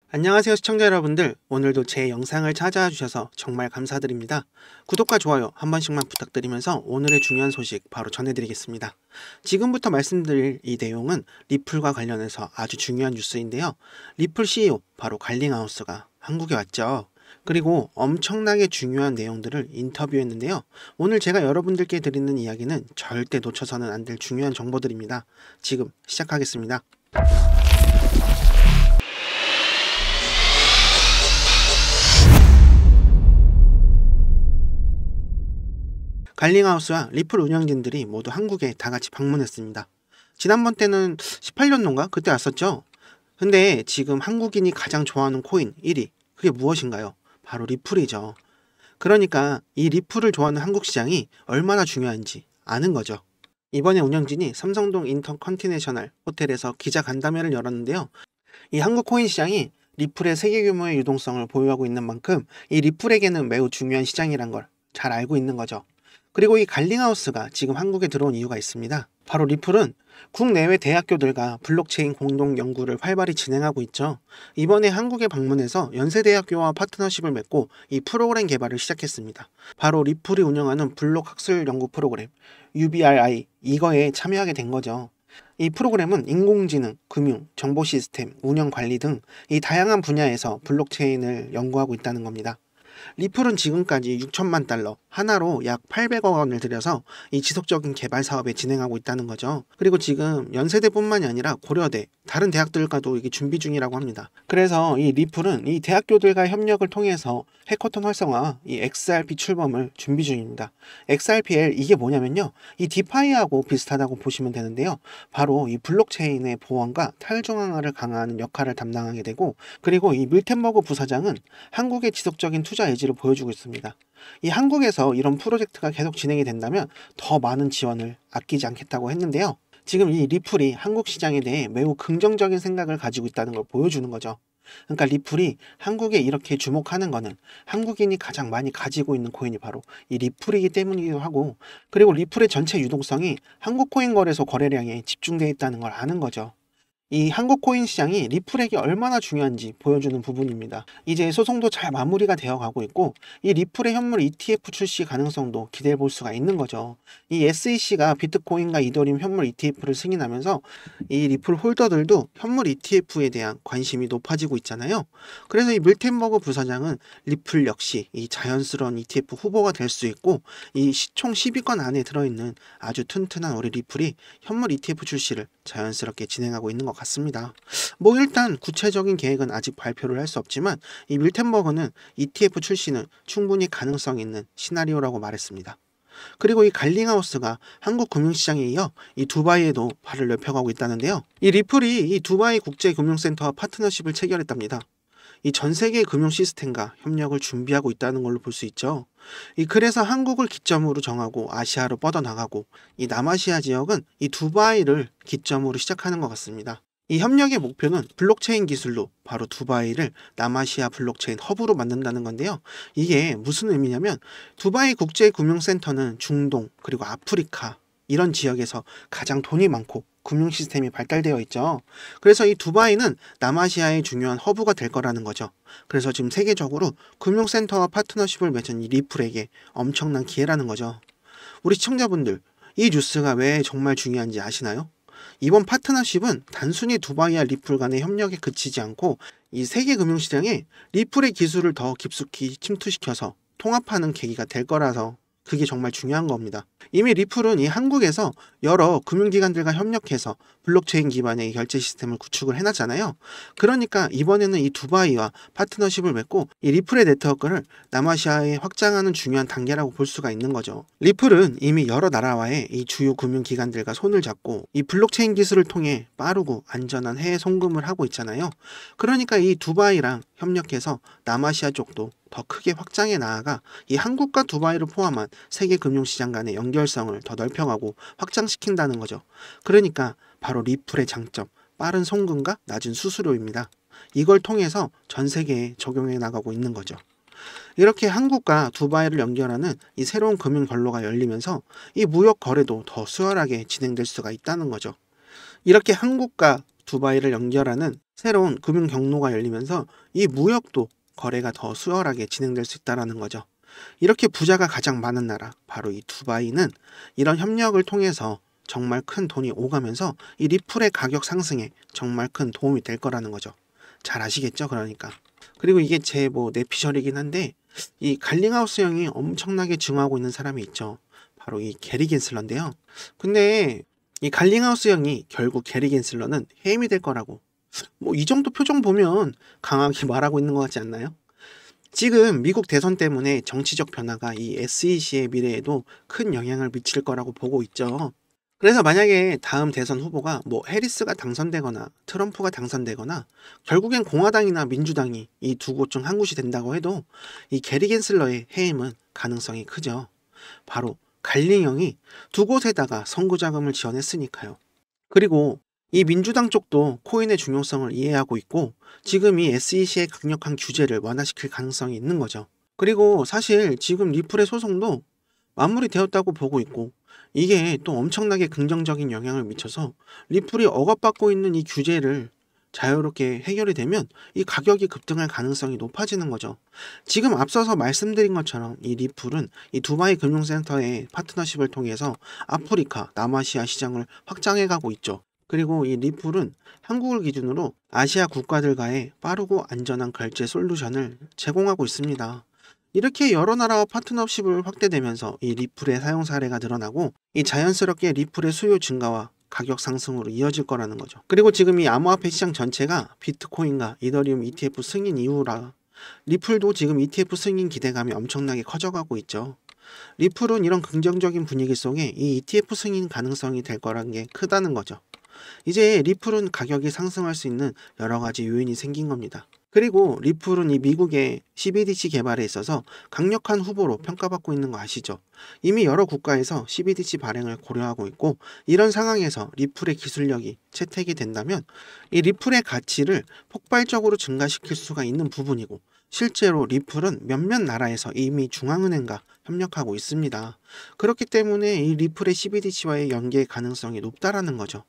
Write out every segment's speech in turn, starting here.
안녕하세요 시청자 여러분들, 오늘도 제 영상을 찾아와 주셔서 정말 감사드립니다. 구독과 좋아요 한 번씩만 부탁드리면서 오늘의 중요한 소식 바로 전해드리겠습니다. 지금부터 말씀드릴 이 내용은 리플과 관련해서 아주 중요한 뉴스인데요. 리플 CEO 바로 갈링하우스가 한국에 왔죠. 그리고 엄청나게 중요한 내용들을 인터뷰했는데요. 오늘 제가 여러분들께 드리는 이야기는 절대 놓쳐서는 안 될 중요한 정보들입니다. 지금 시작하겠습니다. 갈링하우스와 리플 운영진들이 모두 한국에 다 같이 방문했습니다. 지난번 때는 18년도인가? 그때 왔었죠? 근데 지금 한국인이 가장 좋아하는 코인 1위, 그게 무엇인가요? 바로 리플이죠. 그러니까 이 리플을 좋아하는 한국 시장이 얼마나 중요한지 아는 거죠. 이번에 운영진이 삼성동 인터컨티네셔널 호텔에서 기자 간담회를 열었는데요. 이 한국 코인 시장이 리플의 세계 규모의 유동성을 보유하고 있는 만큼 이 리플에게는 매우 중요한 시장이란 걸 잘 알고 있는 거죠. 그리고 이 갈링하우스가 지금 한국에 들어온 이유가 있습니다. 바로 리플은 국내외 대학교들과 블록체인 공동 연구를 활발히 진행하고 있죠. 이번에 한국에 방문해서 연세대학교와 파트너십을 맺고 이 프로그램 개발을 시작했습니다. 바로 리플이 운영하는 블록 학술 연구 프로그램 UBRI, 이거에 참여하게 된 거죠. 이 프로그램은 인공지능, 금융, 정보 시스템, 운영 관리 등 이 다양한 분야에서 블록체인을 연구하고 있다는 겁니다. 리플은 지금까지 6천만 달러, 하나로 약 800억 원을 들여서 이 지속적인 개발 사업에 진행하고 있다는 거죠. 그리고 지금 연세대뿐만이 아니라 고려대, 다른 대학들과도 이게 준비 중이라고 합니다. 그래서 이 리플은 이 대학교들과 협력을 통해서 해커톤 활성화, 이 XRP 출범을 준비 중입니다. XRPL 이게 뭐냐면요, 이 디파이하고 비슷하다고 보시면 되는데요. 바로 이 블록체인의 보안과 탈중앙화를 강화하는 역할을 담당하게 되고, 그리고 이 밀텐버그 부사장은 한국의 지속적인 투자 의지를 보여주고 있습니다. 이 한국에서 이런 프로젝트가 계속 진행이 된다면 더 많은 지원을 아끼지 않겠다고 했는데요. 지금 이 리플이 한국 시장에 대해 매우 긍정적인 생각을 가지고 있다는 걸 보여주는 거죠. 그러니까 리플이 한국에 이렇게 주목하는 거는 한국인이 가장 많이 가지고 있는 코인이 바로 이 리플이기 때문이기도 하고, 그리고 리플의 전체 유동성이 한국 코인 거래소 거래량에 집중되어 있다는 걸 아는 거죠. 이 한국 코인 시장이 리플에게 얼마나 중요한지 보여주는 부분입니다. 이제 소송도 잘 마무리가 되어 가고 있고, 이 리플의 현물 ETF 출시 가능성도 기대해 볼 수가 있는 거죠. 이 SEC가 비트코인과 이더리움 현물 ETF를 승인하면서 이 리플 홀더들도 현물 ETF에 대한 관심이 높아지고 있잖아요. 그래서 이 밀텐버그 부사장은 리플 역시 이 자연스러운 ETF 후보가 될 수 있고, 이 시총 10위권 안에 들어있는 아주 튼튼한 우리 리플이 현물 ETF 출시를 자연스럽게 진행하고 있는 것 같습니다. 뭐 일단 구체적인 계획은 아직 발표를 할 수 없지만 이 밀텐버그는 ETF 출시는 충분히 가능성 있는 시나리오라고 말했습니다. 그리고 이 갈링하우스가 한국 금융시장에 이어 이 두바이에도 발을 넓혀가고 있다는데요. 이 리플이 이 두바이 국제금융센터와 파트너십을 체결했답니다. 이 전 세계 금융 시스템과 협력을 준비하고 있다는 걸로 볼 수 있죠. 그래서 한국을 기점으로 정하고 아시아로 뻗어나가고, 이 남아시아 지역은 이 두바이를 기점으로 시작하는 것 같습니다. 이 협력의 목표는 블록체인 기술로 바로 두바이를 남아시아 블록체인 허브로 만든다는 건데요. 이게 무슨 의미냐면, 두바이 국제금융센터는 중동 그리고 아프리카 이런 지역에서 가장 돈이 많고 금융 시스템이 발달되어 있죠. 그래서 이 두바이는 남아시아의 중요한 허브가 될 거라는 거죠. 그래서 지금 세계적으로 금융센터와 파트너십을 맺은 이 리플에게 엄청난 기회라는 거죠. 우리 시청자분들, 이 뉴스가 왜 정말 중요한지 아시나요? 이번 파트너십은 단순히 두바이와 리플 간의 협력에 그치지 않고 이 세계 금융시장에 리플의 기술을 더 깊숙이 침투시켜서 통합하는 계기가 될 거라서 그게 정말 중요한 겁니다. 이미 리플은 이 한국에서 여러 금융기관들과 협력해서 블록체인 기반의 결제 시스템을 구축을 해놨잖아요. 그러니까 이번에는 이 두바이와 파트너십을 맺고 이 리플의 네트워크를 남아시아에 확장하는 중요한 단계라고 볼 수가 있는 거죠. 리플은 이미 여러 나라와의 이 주요 금융기관들과 손을 잡고 이 블록체인 기술을 통해 빠르고 안전한 해외 송금을 하고 있잖아요. 그러니까 이 두바이랑 협력해서 남아시아 쪽도 더 크게 확장해 나아가 이 한국과 두바이를 포함한 세계 금융시장 간의 연결성을 더 넓혀가고 확장시킨다는 거죠. 그러니까 바로 리플의 장점, 빠른 송금과 낮은 수수료입니다. 이걸 통해서 전 세계에 적용해 나가고 있는 거죠. 이렇게 한국과 두바이를 연결하는 이 새로운 금융 경로가 열리면서 이 무역 거래도 더 수월하게 진행될 수가 있다는 거죠. 이렇게 한국과 두바이를 연결하는 새로운 금융 경로가 열리면서 이 무역도 거래가 더 수월하게 진행될 수 있다는 거죠. 이렇게 부자가 가장 많은 나라, 바로 이 두바이는 이런 협력을 통해서 정말 큰 돈이 오가면서 이 리플의 가격 상승에 정말 큰 도움이 될 거라는 거죠. 잘 아시겠죠? 그러니까. 그리고 이게 제 내피셜이긴 한데 이 갈링하우스 형이 엄청나게 증오하고 있는 사람이 있죠. 바로 이 게리 겐슬러인데요. 근데 이 갈링하우스 형이 결국 게리 겐슬러는 해임이 될 거라고 이 정도 표정 보면 강하게 말하고 있는 것 같지 않나요? 지금 미국 대선 때문에 정치적 변화가 이 SEC의 미래에도 큰 영향을 미칠 거라고 보고 있죠. 그래서 만약에 다음 대선 후보가 해리스가 당선되거나 트럼프가 당선되거나 결국엔 공화당이나 민주당이 이 두 곳 중 한 곳이 된다고 해도 이 게리 겐슬러의 해임은 가능성이 크죠. 바로 갈링형이 두 곳에다가 선거 자금을 지원했으니까요. 그리고 이 민주당 쪽도 코인의 중요성을 이해하고 있고 지금 이 SEC의 강력한 규제를 완화시킬 가능성이 있는 거죠. 그리고 사실 지금 리플의 소송도 마무리되었다고 보고 있고 이게 또 엄청나게 긍정적인 영향을 미쳐서 리플이 억압받고 있는 이 규제를 자유롭게 해결이 되면 이 가격이 급등할 가능성이 높아지는 거죠. 지금 앞서서 말씀드린 것처럼 이 리플은 이 두바이 금융센터의 파트너십을 통해서 아프리카, 남아시아 시장을 확장해 가고 있죠. 그리고 이 리플은 한국을 기준으로 아시아 국가들과의 빠르고 안전한 결제 솔루션을 제공하고 있습니다. 이렇게 여러 나라와 파트너십을 확대되면서 이 리플의 사용 사례가 늘어나고 이 자연스럽게 리플의 수요 증가와 가격 상승으로 이어질 거라는 거죠. 그리고 지금 이 암호화폐 시장 전체가 비트코인과 이더리움 ETF 승인 이후라 리플도 지금 ETF 승인 기대감이 엄청나게 커져가고 있죠. 리플은 이런 긍정적인 분위기 속에 이 ETF 승인 가능성이 될 거라는 게 크다는 거죠. 이제 리플은 가격이 상승할 수 있는 여러 가지 요인이 생긴 겁니다. 그리고 리플은 이 미국의 CBDC 개발에 있어서 강력한 후보로 평가받고 있는 거 아시죠? 이미 여러 국가에서 CBDC 발행을 고려하고 있고 이런 상황에서 리플의 기술력이 채택이 된다면 이 리플의 가치를 폭발적으로 증가시킬 수가 있는 부분이고 실제로 리플은 몇몇 나라에서 이미 중앙은행과 협력하고 있습니다. 그렇기 때문에 이 리플의 CBDC와의 연계 가능성이 높다라는 거죠.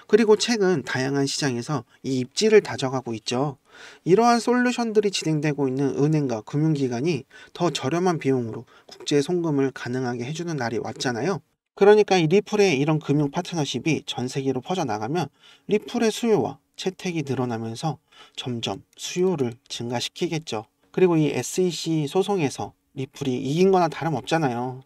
그리고 최근 다양한 시장에서 이 입지를 다져가고 있죠. 이러한 솔루션들이 진행되고 있는 은행과 금융기관이 더 저렴한 비용으로 국제 송금을 가능하게 해주는 날이 왔잖아요. 그러니까 이 리플의 이런 금융 파트너십이 전 세계로 퍼져나가면 리플의 수요와 채택이 늘어나면서 점점 수요를 증가시키겠죠. 그리고 이 SEC 소송에서 리플이 이긴 거나 다름없잖아요.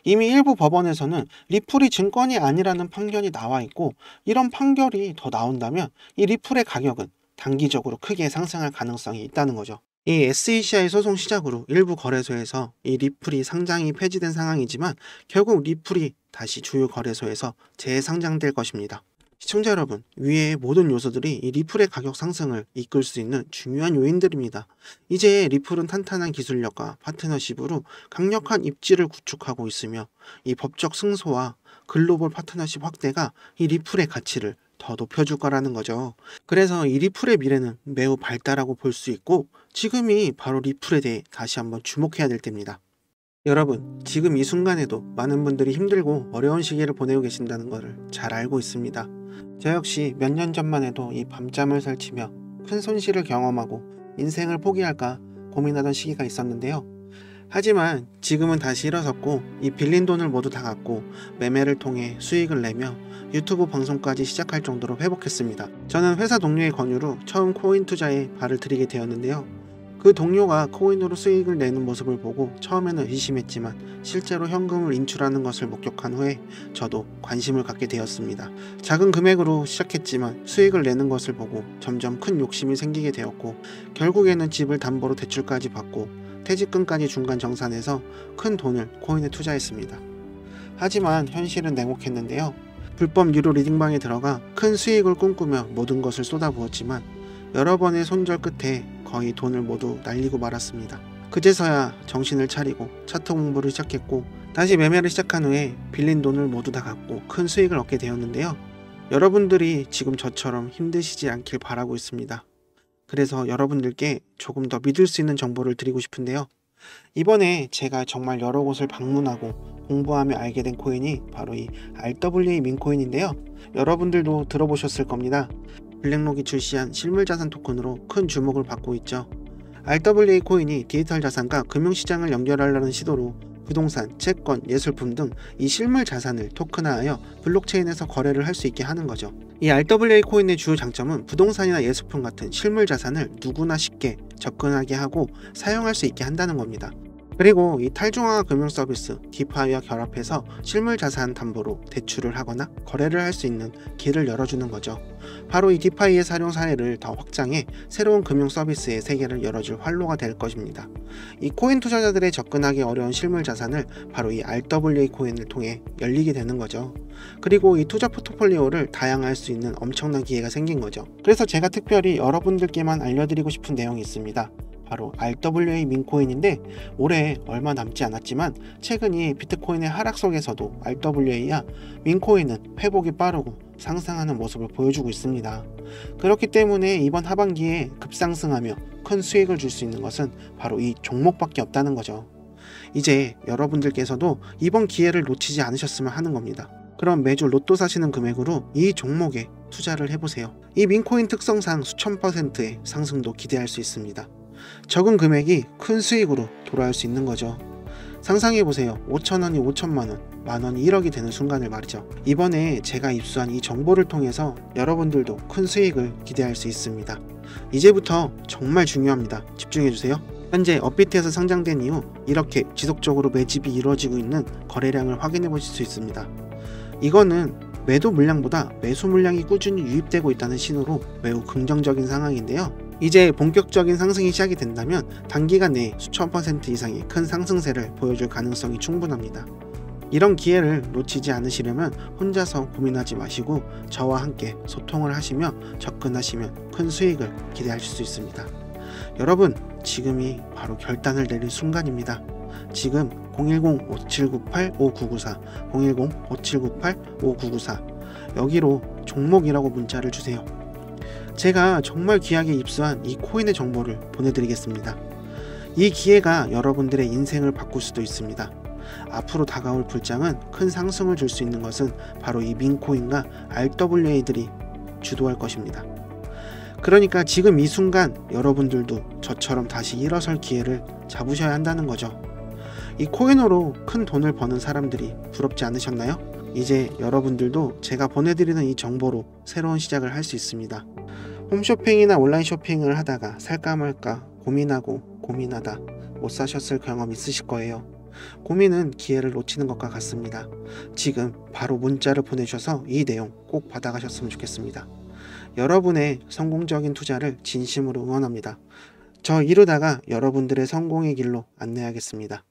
이미 일부 법원에서는 리플이 증권이 아니라는 판결이 나와 있고 이런 판결이 더 나온다면 이 리플의 가격은 단기적으로 크게 상승할 가능성이 있다는 거죠. 이 SEC의 소송 시작으로 일부 거래소에서 이 리플이 상장이 폐지된 상황이지만 결국 리플이 다시 주요 거래소에서 재상장될 것입니다. 시청자 여러분, 위의 모든 요소들이 이 리플의 가격 상승을 이끌 수 있는 중요한 요인들입니다. 이제 리플은 탄탄한 기술력과 파트너십으로 강력한 입지를 구축하고 있으며 이 법적 승소와 글로벌 파트너십 확대가 이 리플의 가치를 더 높여줄 거라는 거죠. 그래서 이 리플의 미래는 매우 밝다라고 볼 수 있고 지금이 바로 리플에 대해 다시 한번 주목해야 될 때입니다. 여러분, 지금 이 순간에도 많은 분들이 힘들고 어려운 시기를 보내고 계신다는 것을 잘 알고 있습니다. 저 역시 몇 년 전만 해도 이 밤잠을 설치며 큰 손실을 경험하고 인생을 포기할까 고민하던 시기가 있었는데요. 하지만 지금은 다시 일어섰고 이 빌린 돈을 모두 다 갚고 매매를 통해 수익을 내며 유튜브 방송까지 시작할 정도로 회복했습니다. 저는 회사 동료의 권유로 처음 코인 투자에 발을 들이게 되었는데요. 그 동료가 코인으로 수익을 내는 모습을 보고 처음에는 의심했지만 실제로 현금을 인출하는 것을 목격한 후에 저도 관심을 갖게 되었습니다. 작은 금액으로 시작했지만 수익을 내는 것을 보고 점점 큰 욕심이 생기게 되었고 결국에는 집을 담보로 대출까지 받고 퇴직금까지 중간 정산해서 큰 돈을 코인에 투자했습니다. 하지만 현실은 냉혹했는데요. 불법 유료 리딩방에 들어가 큰 수익을 꿈꾸며 모든 것을 쏟아부었지만 여러 번의 손절 끝에 거의 돈을 모두 날리고 말았습니다. 그제서야 정신을 차리고 차트 공부를 시작했고 다시 매매를 시작한 후에 빌린 돈을 모두 다 갚고 큰 수익을 얻게 되었는데요. 여러분들이 지금 저처럼 힘드시지 않길 바라고 있습니다. 그래서 여러분들께 조금 더 믿을 수 있는 정보를 드리고 싶은데요. 이번에 제가 정말 여러 곳을 방문하고 공부하며 알게 된 코인이 바로 이 RWA 민코인인데요. 여러분들도 들어보셨을 겁니다. 블랙록이 출시한 실물자산 토큰으로 큰 주목을 받고 있죠. RWA 코인이 디지털 자산과 금융시장을 연결하려는 시도로 부동산, 채권, 예술품 등 이 실물 자산을 토큰화하여 블록체인에서 거래를 할 수 있게 하는 거죠. 이 RWA 코인의 주요 장점은 부동산이나 예술품 같은 실물 자산을 누구나 쉽게 접근하게 하고 사용할 수 있게 한다는 겁니다. 그리고 이 탈중앙화 금융 서비스 디파이와 결합해서 실물 자산 담보로 대출을 하거나 거래를 할 수 있는 길을 열어주는 거죠. 바로 이 디파이의 사용 사례를 더 확장해 새로운 금융 서비스의 세계를 열어줄 활로가 될 것입니다. 이 코인 투자자들의 접근하기 어려운 실물 자산을 바로 이 RWA 코인을 통해 열리게 되는 거죠. 그리고 이 투자 포트폴리오를 다양화할 수 있는 엄청난 기회가 생긴 거죠. 그래서 제가 특별히 여러분들께만 알려드리고 싶은 내용이 있습니다. 바로 RWA 민코인인데 올해 얼마 남지 않았지만 최근 이 비트코인의 하락 속에서도 RWA야 민코인은 회복이 빠르고 상승하는 모습을 보여주고 있습니다. 그렇기 때문에 이번 하반기에 급상승하며 큰 수익을 줄 수 있는 것은 바로 이 종목밖에 없다는 거죠. 이제 여러분들께서도 이번 기회를 놓치지 않으셨으면 하는 겁니다. 그럼 매주 로또 사시는 금액으로 이 종목에 투자를 해보세요. 이 민코인 특성상 수천 %의 상승도 기대할 수 있습니다. 적은 금액이 큰 수익으로 돌아올 수 있는 거죠. 상상해보세요. 5천원이 5천만원, 만원이 1억이 되는 순간을 말이죠. 이번에 제가 입수한 이 정보를 통해서 여러분들도 큰 수익을 기대할 수 있습니다. 이제부터 정말 중요합니다. 집중해주세요. 현재 업비트에서 상장된 이후 이렇게 지속적으로 매집이 이루어지고 있는 거래량을 확인해 보실 수 있습니다. 이거는 매도 물량보다 매수 물량이 꾸준히 유입되고 있다는 신호로 매우 긍정적인 상황인데요. 이제 본격적인 상승이 시작이 된다면 단기간 내에 수천 % 이상의 큰 상승세를 보여줄 가능성이 충분합니다. 이런 기회를 놓치지 않으시려면 혼자서 고민하지 마시고 저와 함께 소통을 하시며 접근하시면 큰 수익을 기대하실 수 있습니다. 여러분, 지금이 바로 결단을 내릴 순간입니다. 지금 010-5798-5994, 010-5798-5994 여기로 종목이라고 문자를 주세요. 제가 정말 귀하게 입수한 이 코인의 정보를 보내드리겠습니다. 이 기회가 여러분들의 인생을 바꿀 수도 있습니다. 앞으로 다가올 불장은 큰 상승을 줄 수 있는 것은 바로 이 민코인과 RWA들이 주도할 것입니다. 그러니까 지금 이 순간 여러분들도 저처럼 다시 일어설 기회를 잡으셔야 한다는 거죠. 이 코인으로 큰 돈을 버는 사람들이 부럽지 않으셨나요? 이제 여러분들도 제가 보내드리는 이 정보로 새로운 시작을 할 수 있습니다. 홈쇼핑이나 온라인 쇼핑을 하다가 살까 말까 고민하고 고민하다 못 사셨을 경험 있으실 거예요. 고민은 기회를 놓치는 것과 같습니다. 지금 바로 문자를 보내주셔서 이 내용 꼭 받아가셨으면 좋겠습니다. 여러분의 성공적인 투자를 진심으로 응원합니다. 저 이루다가 여러분들의 성공의 길로 안내하겠습니다.